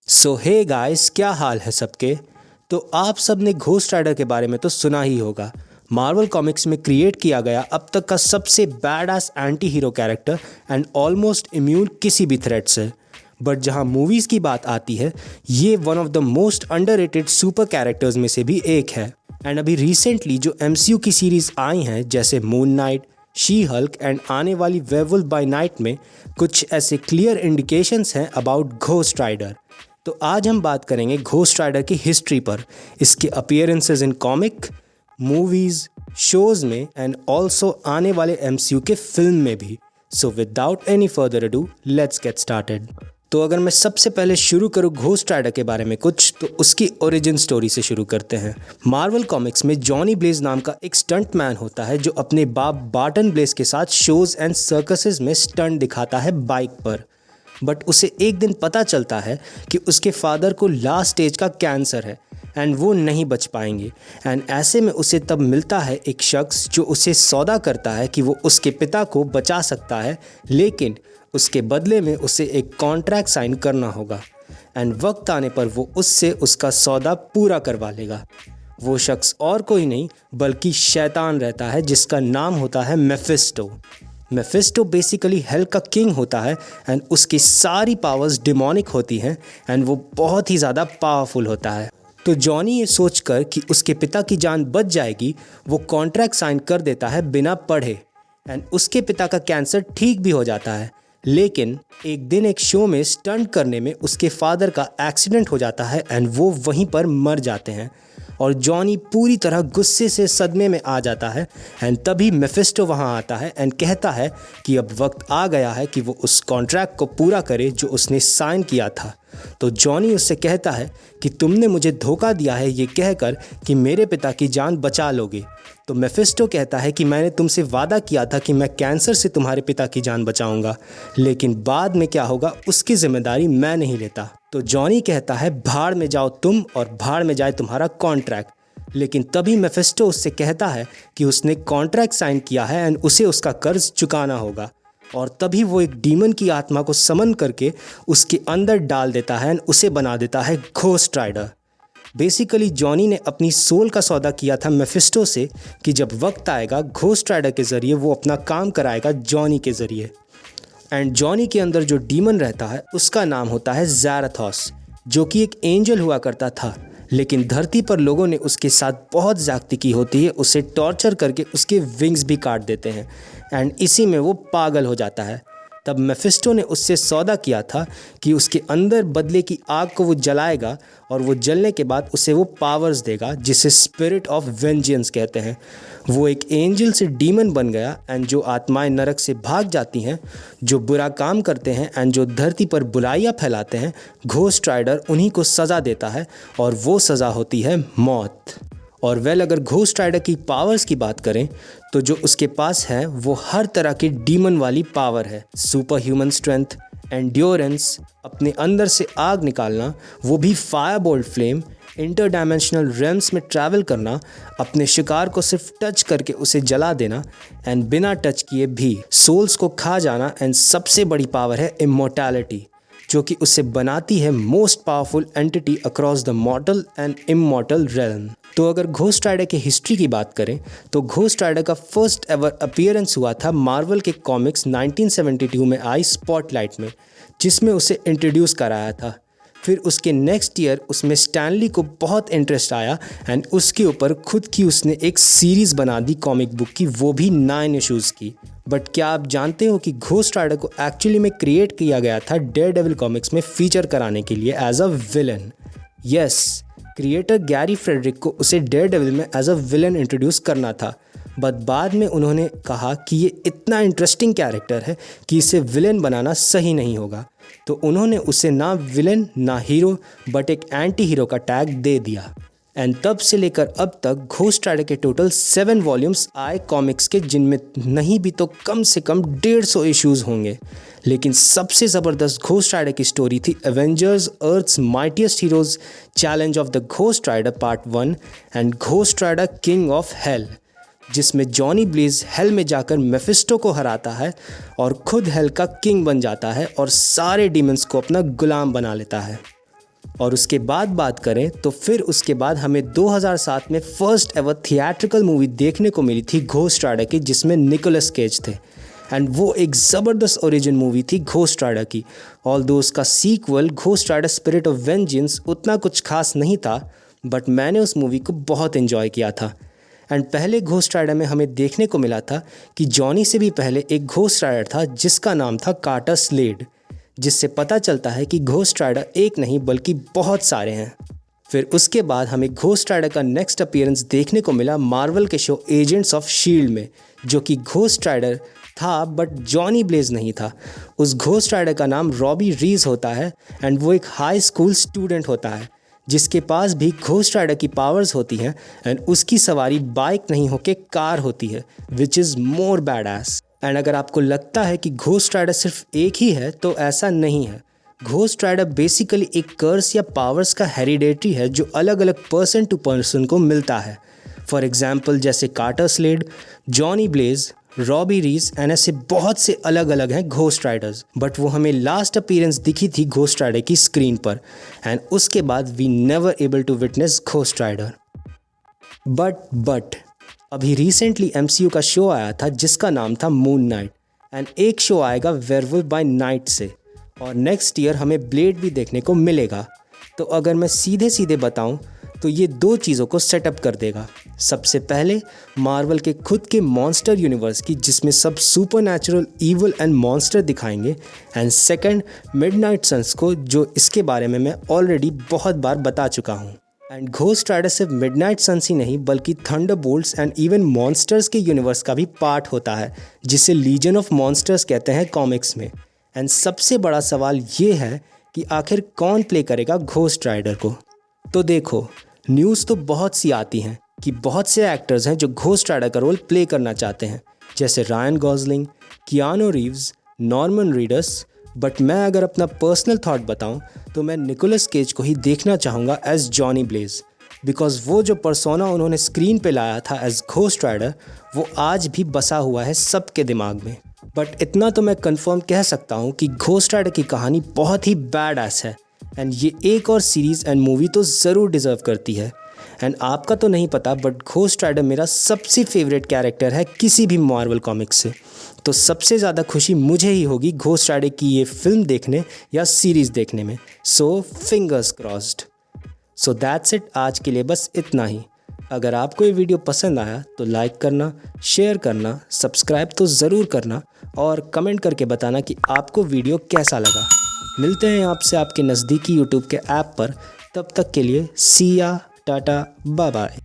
सो hey guys, क्या हाल है सबके। तो आप सब ने घोस्ट राइडर के बारे में तो सुना ही होगा। मार्वल कॉमिक्स में क्रिएट किया गया अब तक का सबसे badass anti hero character and almost immune किसी भी थ्रेट से। बट जहां मूवीज़ की बात आती है, ये one of the most underrated super characters में से भी एक है। एंड अभी रिसेंटली जो MCU की सीरीज़ आई हैं जैसे moon night, she Hulk and आने वाली वेयरवुल्फ बाय नाइट में कुछ ऐसे क्लियर इंडिकेशंस हैं अबाउट घोस्ट राइडर। तो आज हम बात करेंगे घोस्ट राइडर की हिस्ट्री पर, इसके appearances in comic, movies, shows में एंड ऑल्सो आने वाले MCU के फिल्म में भी। So without any further ado let's get started. तो अगर मैं सबसे पहले शुरू करूँ घोस्ट राइडर के बारे में कुछ, तो उसकी ओरिजिन स्टोरी से शुरू करते हैं। मार्वल कॉमिक्स में जॉनी ब्लेज नाम का एक स्टंट मैन होता है जो अपने बाप बार्टन ब्लेज के साथ शोज़ एंड सर्कसेस में स्टंट दिखाता है बाइक पर। बट उसे एक दिन पता चलता है कि उसके फादर को लास्ट स्टेज का कैंसर है एंड वो नहीं बच पाएंगे। एंड ऐसे में उसे तब मिलता है एक शख्स जो उसे सौदा करता है कि वो उसके पिता को बचा सकता है, लेकिन उसके बदले में उसे एक कॉन्ट्रैक्ट साइन करना होगा एंड वक्त आने पर वो उससे उसका सौदा पूरा करवा लेगा। वो शख्स और कोई नहीं बल्कि शैतान रहता है जिसका नाम होता है मेफिस्टो। मेफिस्टो बेसिकली हेल का किंग होता है एंड उसकी सारी पावर्स डिमोनिक होती हैं एंड वो बहुत ही ज़्यादा पावरफुल होता है। तो जॉनी ये सोचकर कि उसके पिता की जान बच जाएगी, वो कॉन्ट्रैक्ट साइन कर देता है बिना पढ़े एंड उसके पिता का कैंसर ठीक भी हो जाता है। लेकिन एक दिन एक शो में स्टंट करने में उसके फादर का एक्सीडेंट हो जाता है एंड वो वहीं पर मर जाते हैं और जॉनी पूरी तरह गुस्से से सदमे में आ जाता है। एंड तभी मेफिस्टो वहाँ आता है एंड कहता है कि अब वक्त आ गया है कि वो उस कॉन्ट्रैक्ट को पूरा करे जो उसने साइन किया था। तो जॉनी उससे कहता है कि तुमने मुझे धोखा दिया है ये कहकर कि मेरे पिता की जान बचा लोगे। तो मेफिस्टो कहता है कि मैंने तुमसे वादा किया था कि मैं कैंसर से तुम्हारे पिता की जान बचाऊंगा, लेकिन बाद में क्या होगा उसकी जिम्मेदारी मैं नहीं लेता। तो जॉनी कहता है भाड़ में जाओ तुम और भाड़ में जाए तुम्हारा कॉन्ट्रैक्ट। लेकिन तभी मेफिस्टो उससे कहता है कि उसने कॉन्ट्रैक्ट साइन किया है एंड उसे उसका कर्ज चुकाना होगा। और तभी वो एक डीमन की आत्मा को समन करके उसके अंदर डाल देता है एंड उसे बना देता है घोस्ट राइडर। बेसिकली जॉनी ने अपनी सोल का सौदा किया था मेफिस्टो से कि जब वक्त आएगा घोस्ट राइडर के ज़रिए वो अपना काम कराएगा जॉनी के ज़रिए। एंड जॉनी के अंदर जो डीमन रहता है उसका नाम होता है ज़ैराथॉस, जो कि एक एंजल हुआ करता था, लेकिन धरती पर लोगों ने उसके साथ बहुत ज़्यादती की होती है, उसे टॉर्चर करके उसके विंग्स भी काट देते हैं एंड इसी में वो पागल हो जाता है। तब मेफिस्टो ने उससे सौदा किया था कि उसके अंदर बदले की आग को वो जलाएगा और वो जलने के बाद उसे वो पावर्स देगा जिसे स्पिरिट ऑफ वेंजेंस कहते हैं। वो एक एंजल से डीमन बन गया एंड जो आत्माएं नरक से भाग जाती हैं, जो बुरा काम करते हैं एंड जो धरती पर बुराइयां फैलाते हैं, घोस्ट राइडर उन्हीं को सज़ा देता है और वो सज़ा होती है मौत। और अगर घोस्ट राइडर की पावर्स की बात करें तो जो उसके पास है वो हर तरह की डीमन वाली पावर है। सुपर ह्यूमन स्ट्रेंथ, एंड्योरेंस, अपने अंदर से आग निकालना, वो भी Fire Boltt flame, inter dimensional Rhames में ट्रैवल करना, अपने शिकार को सिर्फ टच करके उसे जला देना एंड बिना टच किए भी सोल्स को खा जाना। एंड सबसे बड़ी पावर है इमोर्टैलिटी, जो कि उसे बनाती है most powerful entity across the मॉर्टल and immortal realm. तो अगर घोस्ट राइडर की हिस्ट्री की बात करें तो घोस्ट राइडर का फर्स्ट एवर अपीयरेंस हुआ था मार्वल के कॉमिक्स 1972 में आई स्पॉटलाइट में, जिसमें उसे इंट्रोड्यूस कराया था। फिर उसके नेक्स्ट ईयर उसमें स्टैनली को बहुत इंटरेस्ट आया एंड उसके ऊपर खुद की उसने एक सीरीज़ बना दी कॉमिक बुक की, वो भी 9 इश्यूज़ की। बट क्या आप जानते हो कि घोस्ट राइडर को एक्चुअली में क्रिएट किया गया था डेयरडेविल कॉमिक्स में फीचर कराने के लिए as a villain. Yes, creator Gary Frederick को उसे डेयरडेविल में एज अ विलन इंट्रोड्यूस करना था, बट बाद में उन्होंने कहा कि ये इतना इंटरेस्टिंग कैरेक्टर है कि इसे विलन बनाना सही नहीं होगा, तो उन्होंने उसे ना विलन ना हीरो बट एक एंटी हीरो का टैग दे दिया। एंड तब से लेकर अब तक घोस्ट राइडर के टोटल 7 वॉल्यूम्स आए कॉमिक्स के, जिनमें नहीं भी तो कम से कम 150 इश्यूज़ होंगे। लेकिन सबसे ज़बरदस्त घोस्ट राइडर की स्टोरी थी Avengers Earth's Mightiest Heroes Challenge of the Ghost Rider part 1 and Ghost Rider King of Hell, जिसमें जॉनी ब्लेज हेल में जाकर मेफिस्टो को हराता है और खुद हेल का किंग बन जाता है और सारे डीमंस को अपना गुलाम बना लेता है। और उसके बाद बात करें तो फिर उसके बाद हमें 2007 में फर्स्ट एवर थिएट्रिकल मूवी देखने को मिली थी घोस्ट राइडर की, जिसमें निकोलस केज थे। एंड वो एक ज़बरदस्त ओरिजिन मूवी थी घोस्ट राइडर की। ऑल्दो उसका sequel Ghost Rider Spirit of Vengeance उतना कुछ खास नहीं था, बट मैंने उस मूवी को बहुत एंजॉय किया था। एंड पहले घोस्ट राइडर में हमें देखने को मिला था कि जॉनी से भी पहले एक घोस्ट राइडर था जिसका नाम था कार्टर स्लेड, जिससे पता चलता है कि घोस्ट राइडर एक नहीं बल्कि बहुत सारे हैं। फिर उसके बाद हमें घोस्ट राइडर का नेक्स्ट अपीयरेंस देखने को मिला मार्वल के शो एजेंट्स ऑफ शील्ड में, जो कि घोस्ट राइडर था बट जॉनी ब्लेज नहीं था। उस घोस्ट राइडर का नाम रॉबी रीज होता है एंड वो एक हाई स्कूल स्टूडेंट होता है जिसके पास भी घोस्ट राइडर की पावर्स होती हैं एंड उसकी सवारी बाइक नहीं होके कार होती है, which is more badass. And अगर आपको लगता है कि घोस्ट राइडर सिर्फ एक ही है तो ऐसा नहीं है। घोस्ट राइडर बेसिकली एक कर्स या पावर्स का हेरिडेटरी है जो अलग अलग पर्सन टू पर्सन को मिलता है। फॉर एग्जाम्पल जैसे Carter Slade, Johnny Blaze, Robbie Reyes and ऐसे बहुत से अलग अलग हैं घोस्ट राइडर्स। बट वो हमें लास्ट अपीयरेंस दिखी थी घोस्ट राइडर की स्क्रीन पर एंड उसके बाद we never able to witness Ghost Rider. But अभी रिसेंटली MCU का शो आया था जिसका नाम था मून नाइट एंड एक शो आएगा वेयरवुल्फ बाय नाइट से, और नेक्स्ट ईयर हमें ब्लेड भी देखने को मिलेगा। तो अगर मैं सीधे सीधे बताऊं तो ये दो चीज़ों को सेटअप कर देगा। सबसे पहले मार्वल के खुद के मॉन्स्टर यूनिवर्स की, जिसमें सब सुपरनैचुरल इविल एंड मॉन्स्टर दिखाएंगे, एंड सेकंड मिडनाइट सन्स को, जो इसके बारे में मैं ऑलरेडी बहुत बार बता चुका हूँ। एंड घोस्ट राइडर सिर्फ मिडनाइट सन्स ही नहीं बल्कि थंडरबोल्ट्स एंड इवन मॉन्स्टर्स के यूनिवर्स का भी पार्ट होता है, जिसे लीजन ऑफ मॉन्स्टर्स कहते हैं कॉमिक्स में। एंड सबसे बड़ा सवाल ये है कि आखिर कौन प्ले करेगा घोस्ट राइडर को। तो देखो, न्यूज़ तो बहुत सी आती हैं कि बहुत से एक्टर्स हैं जो घोस्ट राइडर का रोल प्ले करना चाहते हैं, जैसे Ryan Gosling, Keanu Reeves, Norman Reedus. But मैं अगर अपना पर्सनल थॉट बताऊं तो मैं निकोलस केज को ही देखना चाहूँगा एज जॉनी ब्लेज, बिकॉज वो जो पर्सोना उन्होंने स्क्रीन पे लाया था एज घोस्ट राइडर वो आज भी बसा हुआ है सबके दिमाग में। बट इतना तो मैं कंफर्म कह सकता हूँ कि घोस्ट राइडर की कहानी बहुत ही बैड एस है एंड ये एक और सीरीज़ एंड मूवी तो ज़रूर डिज़र्व करती है। एंड आपका तो नहीं पता बट घोस्ट राइडर मेरा सबसे फेवरेट कैरेक्टर है किसी भी मार्वल कॉमिक्स से। तो सबसे ज़्यादा खुशी मुझे ही होगी घोस्ट राइडर की ये फिल्म देखने या सीरीज़ देखने में। So fingers crossed. So that's it, आज के लिए बस इतना ही। अगर आपको ये वीडियो पसंद आया तो लाइक करना, शेयर करना, सब्सक्राइब तो ज़रूर करना और कमेंट करके बताना कि आपको वीडियो कैसा लगा। मिलते हैं आपसे आपके नज़दीकी यूट्यूब के ऐप पर। तब तक के लिए सी या टाटा बाय बाय।